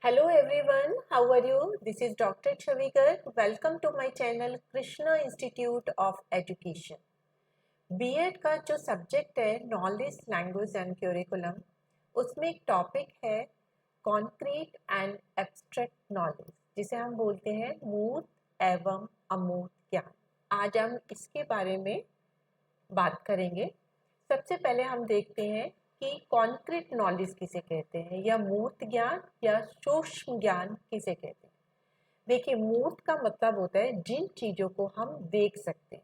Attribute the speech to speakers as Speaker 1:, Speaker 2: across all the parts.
Speaker 1: Hello everyone, how are you? This is Dr. Chavigar. Welcome to my channel Krishna Institute of Education. B Ed का जो subject है knowledge language and curriculum, उसमें एक topic है concrete and abstract knowledge, जिसे हम बोलते हैं मूर्त एवं अमूर्त ज्ञान। आज हम इसके बारे में बात करेंगे। सबसे पहले हम देखते हैं कि कॉन्क्रीट नॉलेज किसे कहते हैं, या मूर्त ज्ञान या सूक्ष्म ज्ञान किसे कहते हैं। देखिए, मूर्त का मतलब होता है जिन चीज़ों को हम देख सकते हैं,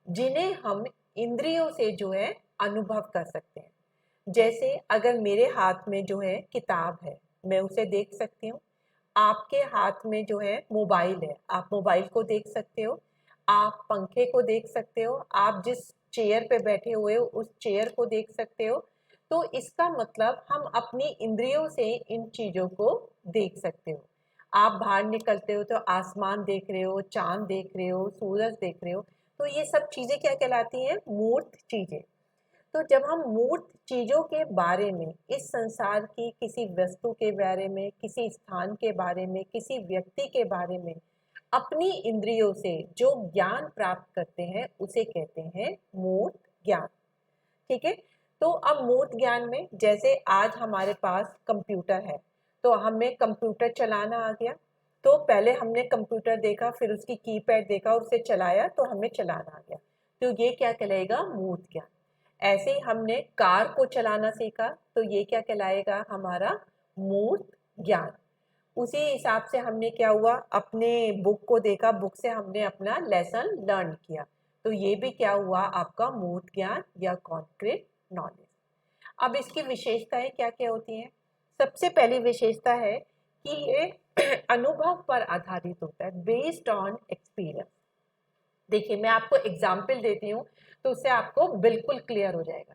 Speaker 1: जिन्हें हम इंद्रियों से जो है अनुभव कर सकते हैं। जैसे अगर मेरे हाथ में जो है किताब है, मैं उसे देख सकती हूँ। आपके हाथ में जो है मोबाइल है, आप मोबाइल को देख सकते हो। आप पंखे को देख सकते हो। आप जिस चेयर पे बैठे हुए हो उस चेयर को देख सकते हो। तो इसका मतलब हम अपनी इंद्रियों से इन चीज़ों को देख सकते हो। आप बाहर निकलते हो तो आसमान देख रहे हो, चांद देख रहे हो, सूरज देख रहे हो। तो ये सब चीज़ें क्या कहलाती हैं? मूर्त चीज़ें। तो जब हम मूर्त चीज़ों के बारे में, इस संसार की किसी वस्तु के बारे में, किसी स्थान के बारे में, किसी व्यक्ति के बारे में अपनी इंद्रियों से जो ज्ञान प्राप्त करते हैं, उसे कहते हैं मूर्त ज्ञान। ठीक है। तो अब मूर्त ज्ञान में, जैसे आज हमारे पास कंप्यूटर है, तो हमें कंप्यूटर चलाना आ गया। तो पहले हमने कंप्यूटर देखा, फिर उसकी कीपैड देखा, उसे चलाया तो हमें चलाना आ गया। तो ये क्या कहलाएगा? मूर्त ज्ञान। ऐसे ही हमने कार को चलाना सीखा, तो ये क्या कहलाएगा? हमारा मूर्त ज्ञान। उसी हिसाब से हमने क्या हुआ, अपने बुक को देखा, बुक से हमने अपना लेसन लर्न किया, तो ये भी क्या हुआ? आपका मूर्त ज्ञान या कॉन्क्रीट नॉलेज। अब इसकी विशेषताएं क्या क्या होती हैं? सबसे पहली विशेषता है कि ये अनुभव पर आधारित होता है, बेस्ड ऑन एक्सपीरियंस। देखिए, मैं आपको एग्जाम्पल देती हूँ तो उससे आपको बिल्कुल क्लियर हो जाएगा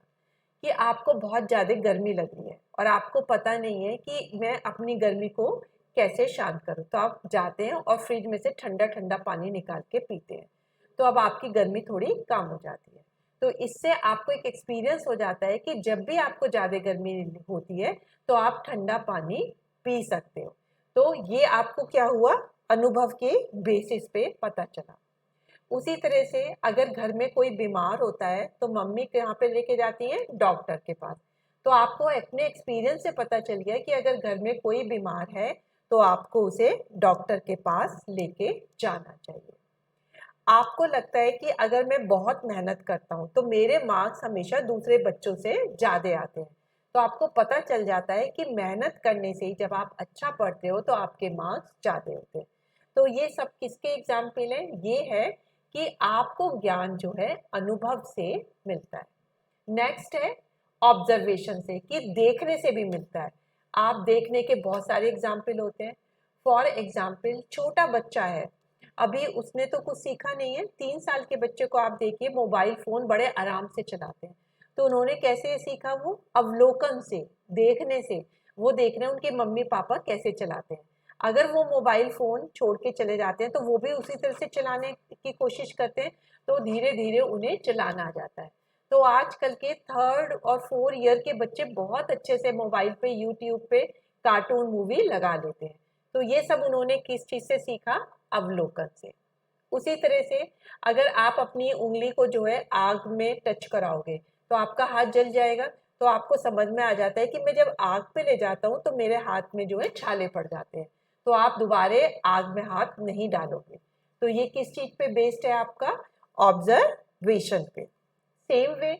Speaker 1: कि आपको बहुत ज़्यादा गर्मी लग रही है और आपको पता नहीं है कि मैं अपनी गर्मी को कैसे शांत करूँ। तो आप जाते हैं और फ्रिज में से ठंडा ठंडा पानी निकाल के पीते हैं, तो अब आपकी गर्मी थोड़ी कम हो जाती है। तो इससे आपको एक एक्सपीरियंस हो जाता है कि जब भी आपको ज़्यादा गर्मी होती है तो आप ठंडा पानी पी सकते हो। तो ये आपको क्या हुआ? अनुभव के बेसिस पे पता चला। उसी तरह से अगर घर में कोई बीमार होता है तो मम्मी कहाँ पे लेके जाती हैं? डॉक्टर के पास। तो आपको अपने एक्सपीरियंस से पता चल गया कि अगर घर में कोई बीमार है तो आपको उसे डॉक्टर के पास लेके जाना चाहिए। आपको लगता है कि अगर मैं बहुत मेहनत करता हूँ तो मेरे मार्क्स हमेशा दूसरे बच्चों से ज़्यादा आते हैं, तो आपको पता चल जाता है कि मेहनत करने से ही जब आप अच्छा पढ़ते हो तो आपके मार्क्स ज़्यादा होते हैं। तो ये सब किसके एग्जाम्पल हैं? ये है कि आपको ज्ञान जो है अनुभव से मिलता है। नेक्स्ट है ऑब्जर्वेशन से, कि देखने से भी मिलता है। आप देखने के बहुत सारे एग्जाम्पल होते हैं। फॉर एग्जाम्पल, छोटा बच्चा है, अभी उसने तो कुछ सीखा नहीं है। 3 साल के बच्चे को आप देखिए, मोबाइल फोन बड़े आराम से चलाते हैं। तो उन्होंने कैसे सीखा? वो अवलोकन से, देखने से। वो देख रहे हैं उनके मम्मी पापा कैसे चलाते हैं। अगर वो मोबाइल फोन छोड़ के चले जाते हैं तो वो भी उसी तरह से चलाने की कोशिश करते हैं, तो धीरे धीरे उन्हें चलाना आ जाता है। तो आजकल के 3rd और 4th ईयर के बच्चे बहुत अच्छे से मोबाइल पे, यूट्यूब पे कार्टून मूवी लगा लेते हैं। तो ये सब उन्होंने किस चीज़ से सीखा? अवलोकन से। उसी तरह से अगर आप अपनी उंगली को जो है आग में टच कराओगे तो आपका हाथ जल जाएगा। तो आपको समझ में आ जाता है कि मैं जब आग पे ले जाता हूँ तो मेरे हाथ में जो है छाले पड़ जाते हैं, तो आप दोबारे आग में हाथ नहीं डालोगे। तो ये किस चीज़ पे बेस्ड है? आपका ऑब्जर्वेशन पे। सेम वे,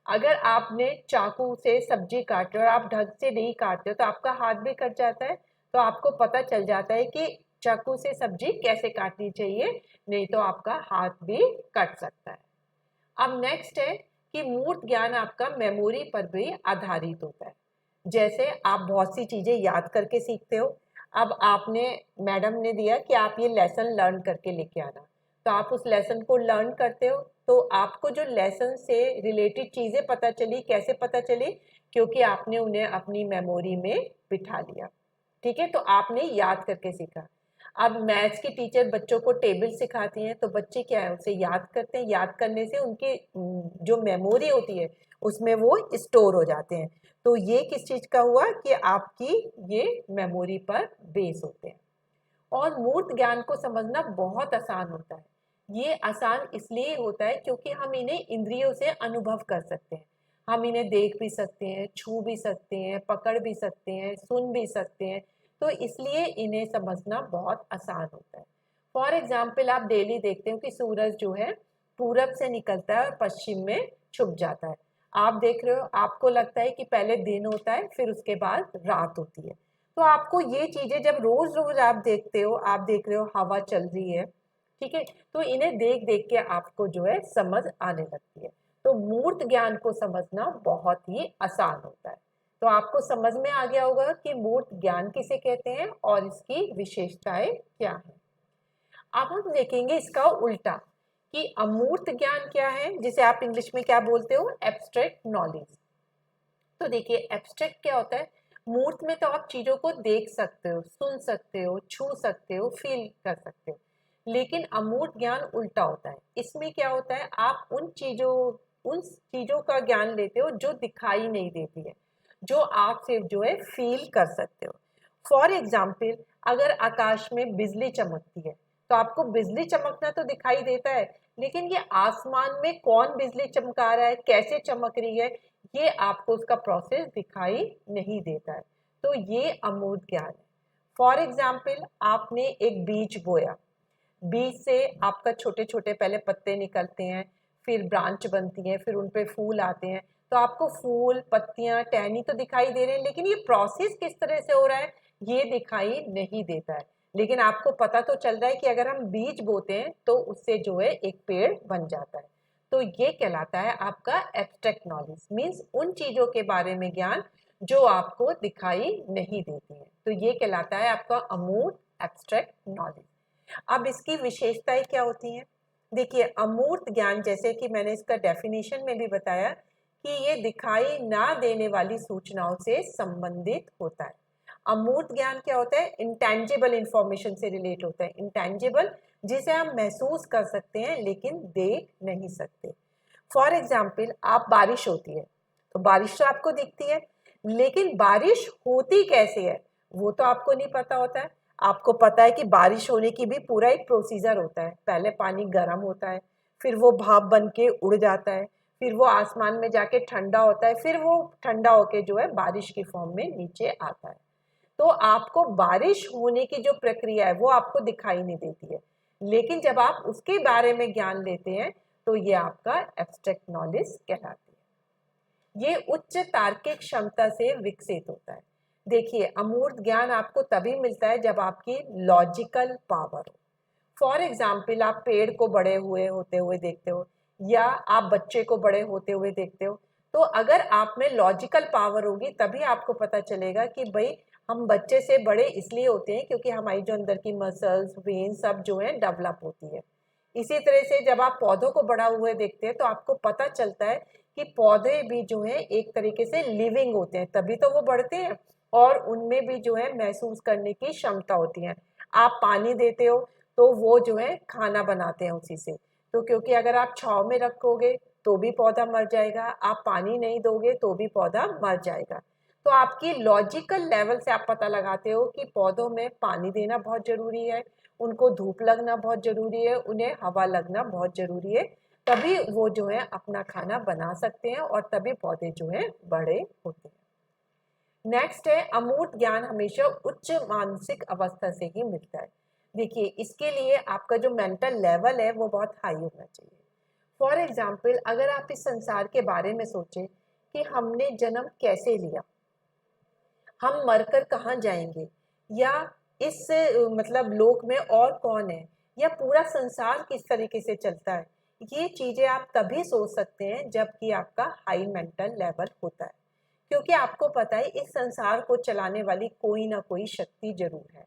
Speaker 1: अगर आपने चाकू से सब्जी काटी और आप ढंग से नहीं काटते हो तो आपका हाथ भी कट जाता है। तो आपको पता चल जाता है कि चाकू से सब्जी कैसे काटनी चाहिए, नहीं तो आपका हाथ भी कट सकता है। अब नेक्स्ट है कि मूर्त ज्ञान आपका मेमोरी पर भी आधारित होता है। जैसे आप बहुत सी चीज़ें याद करके सीखते हो। अब आपने, मैडम ने दिया कि आप ये लेसन लर्न करके लेके आना, तो आप उस लेसन को लर्न करते हो। तो आपको जो लेसन से रिलेटेड चीज़ें पता चली, कैसे पता चली? क्योंकि आपने उन्हें अपनी मेमोरी में बिठा लिया। ठीक है, तो आपने याद करके सीखा। अब मैथ्स की टीचर बच्चों को टेबल सिखाती हैं तो बच्चे क्या है, उसे याद करते हैं। याद करने से उनकी जो मेमोरी होती है उसमें वो स्टोर हो जाते हैं। तो ये किस चीज का हुआ कि आपकी ये मेमोरी पर बेस होते हैं। और मूर्त ज्ञान को समझना बहुत आसान होता है। ये आसान इसलिए होता है क्योंकि हम इन्हें इंद्रियों से अनुभव कर सकते हैं। हम इन्हें देख भी सकते हैं, छू भी सकते हैं, पकड़ भी सकते हैं, सुन भी सकते हैं। तो इसलिए इन्हें समझना बहुत आसान होता है। फॉर एग्जाम्पल, आप डेली देखते हो कि सूरज जो है पूरब से निकलता है और पश्चिम में छुप जाता है। आप देख रहे हो, आपको लगता है कि पहले दिन होता है, फिर उसके बाद रात होती है। तो आपको ये चीजें जब रोज रोज आप देखते हो, आप देख रहे हो हवा चल रही है, ठीक है, तो इन्हें देख देख के आपको जो है समझ आने लगती है। तो मूर्त ज्ञान को समझना बहुत ही आसान होता है। तो आपको समझ में आ गया होगा कि मूर्त ज्ञान किसे कहते हैं और इसकी विशेषताएं क्या है। अब हम देखेंगे इसका उल्टा कि अमूर्त ज्ञान क्या है, जिसे आप इंग्लिश में क्या बोलते हो, एब्स्ट्रैक्ट नॉलेज। तो देखिए, एब्स्ट्रैक्ट क्या होता है, मूर्त में तो आप चीजों को देख सकते हो, सुन सकते हो, छू सकते हो, फील कर सकते हो। लेकिन अमूर्त ज्ञान उल्टा होता है। इसमें क्या होता है, आप उन चीजों का ज्ञान लेते हो जो दिखाई नहीं देती है, जो आप सिर्फ जो है फील कर सकते हो। फॉर एग्जाम्पल, अगर आकाश में बिजली चमकती है तो आपको बिजली चमकना तो दिखाई देता है, लेकिन ये आसमान में कौन बिजली चमका रहा है, कैसे चमक रही है, ये आपको उसका प्रोसेस दिखाई नहीं देता है। तो ये अमूर्त ज्ञान है। फॉर एग्जाम्पल, आपने एक बीज बोया, बीज से आपका छोटे छोटे पहले पत्ते निकलते हैं, फिर ब्रांच बनती है, फिर उन पे फूल आते हैं। तो आपको फूल, पत्तियां, टहनी तो दिखाई दे रहे हैं, लेकिन ये प्रोसेस किस तरह से हो रहा है ये दिखाई नहीं देता है। लेकिन आपको पता तो चल रहा है कि अगर हम बीज बोते हैं तो उससे जो है एक पेड़ बन जाता है। तो ये कहलाता है आपका एब्स्ट्रैक्ट नॉलेज, मीन्स उन चीजों के बारे में ज्ञान जो आपको दिखाई नहीं देती है। तो ये कहलाता है आपका अमूर्त एब्स्ट्रैक्ट नॉलेज। अब इसकी विशेषताएं क्या होती हैं? देखिए, अमूर्त ज्ञान, जैसे कि मैंने इसका डेफिनेशन में भी बताया कि ये दिखाई ना देने वाली सूचनाओं से संबंधित होता है। अमूर्त ज्ञान क्या होता है, इंटेंजिबल इंफॉर्मेशन से रिलेट होता है। इंटेंजिबल, जिसे हम महसूस कर सकते हैं लेकिन देख नहीं सकते। फॉर एग्जाम्पल, आप बारिश होती है तो बारिश तो आपको दिखती है, लेकिन बारिश होती कैसे है वो तो आपको नहीं पता होता है। आपको पता है कि बारिश होने की भी पूरा एक प्रोसीजर होता है। पहले पानी गर्म होता है, फिर वो भाप बन के उड़ जाता है, फिर वो आसमान में जाके ठंडा होता है, फिर वो ठंडा होके जो है बारिश की फॉर्म में नीचे आता है। तो आपको बारिश होने की जो प्रक्रिया है वो आपको दिखाई नहीं देती है, लेकिन जब आप उसके बारे में ज्ञान लेते हैं तो ये आपका एब्स्ट्रैक्ट नॉलेज कहलाती है। ये उच्च तार्किक क्षमता से विकसित होता है। देखिए, अमूर्त ज्ञान आपको तभी मिलता है जब आपकी लॉजिकल पावर हो। फॉर एग्जाम्पल, आप पेड़ को बड़े होते हुए देखते हो, या आप बच्चे को बड़े होते हुए देखते हो। तो अगर आप में लॉजिकल पावर होगी तभी आपको पता चलेगा कि भाई हम बच्चे से बड़े इसलिए होते हैं क्योंकि हमारी जो अंदर की मसल्स, वेन सब जो है डेवलप होती है। इसी तरह से जब आप पौधों को बड़ा हुए देखते हैं तो आपको पता चलता है कि पौधे भी जो है एक तरीके से लिविंग होते हैं, तभी तो वो बढ़ते हैं, और उनमें भी जो है महसूस करने की क्षमता होती है। आप पानी देते हो तो वो जो है खाना बनाते हैं उसी से। तो क्योंकि अगर आप छांव में रखोगे तो भी पौधा मर जाएगा, आप पानी नहीं दोगे तो भी पौधा मर जाएगा। तो आपकी लॉजिकल लेवल से आप पता लगाते हो कि पौधों में पानी देना बहुत जरूरी है, उनको धूप लगना बहुत जरूरी है, उन्हें हवा लगना बहुत जरूरी है, तभी वो जो है अपना खाना बना सकते हैं और तभी पौधे जो है बड़े होते हैं। नेक्स्ट है, अमूर्त ज्ञान हमेशा उच्च मानसिक अवस्था से ही मिलता है। देखिए, इसके लिए आपका जो मेंटल लेवल है वो बहुत हाई होना चाहिए। फॉर एग्जाम्पल, अगर आप इस संसार के बारे में सोचें कि हमने जन्म कैसे लिया, हम मरकर कहाँ जाएंगे, या इस मतलब लोक में और कौन है, या पूरा संसार किस तरीके से चलता है, ये चीजें आप तभी सोच सकते हैं जबकि आपका हाई मेंटल लेवल होता है। क्योंकि आपको पता है इस संसार को चलाने वाली कोई ना कोई शक्ति जरूर है।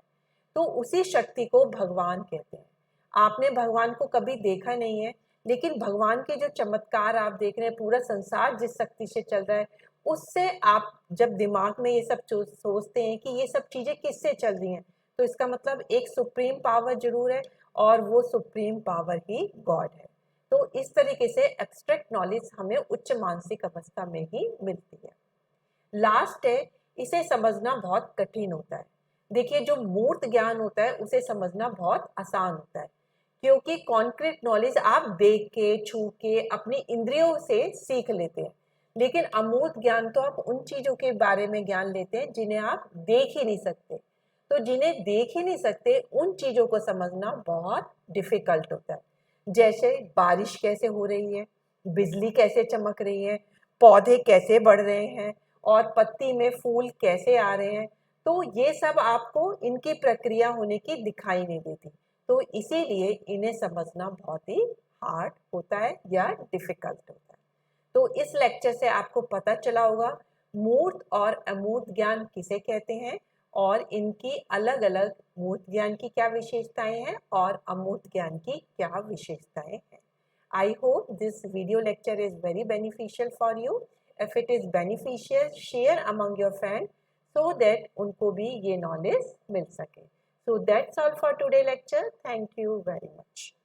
Speaker 1: तो उसी शक्ति को भगवान कहते हैं। आपने भगवान को कभी देखा नहीं है, लेकिन भगवान के जो चमत्कार आप देख रहे हैं, पूरा संसार जिस शक्ति से चल रहा है, उससे आप जब दिमाग में ये सब सोचते हैं कि ये सब चीजें किससे चल रही हैं, तो इसका मतलब एक सुप्रीम पावर जरूर है, और वो सुप्रीम पावर ही गॉड है। तो इस तरीके से एब्स्ट्रैक्ट नॉलेज हमें उच्च मानसिक अवस्था में ही मिलती है। लास्ट है, इसे समझना बहुत कठिन होता है। देखिए, जो मूर्त ज्ञान होता है उसे समझना बहुत आसान होता है, क्योंकि कॉन्क्रीट नॉलेज आप देख के, छू के, अपनी इंद्रियों से सीख लेते हैं। लेकिन अमूर्त ज्ञान तो आप उन चीजों के बारे में ज्ञान लेते हैं जिन्हें आप देख ही नहीं सकते। तो जिन्हें देख ही नहीं सकते उन चीजों को समझना बहुत डिफिकल्ट होता है। जैसे बारिश कैसे हो रही है, बिजली कैसे चमक रही है, पौधे कैसे बढ़ रहे हैं और पत्ती में फूल कैसे आ रहे हैं। तो ये सब आपको इनकी प्रक्रिया होने की दिखाई नहीं देती, तो इसीलिए इन्हें समझना बहुत ही हार्ड होता है या डिफिकल्ट होता है। तो इस लेक्चर से आपको पता चला होगा मूर्त और अमूर्त ज्ञान किसे कहते हैं और इनकी अलग अलग मूर्त ज्ञान की क्या विशेषताएं हैं और अमूर्त ज्ञान की क्या विशेषताएं हैं। I hope this video lecture is very beneficial for you. If it is beneficial, share among your friends so that उनको भी ये knowledge मिल सके. So that's all for today lecture. Thank you very much.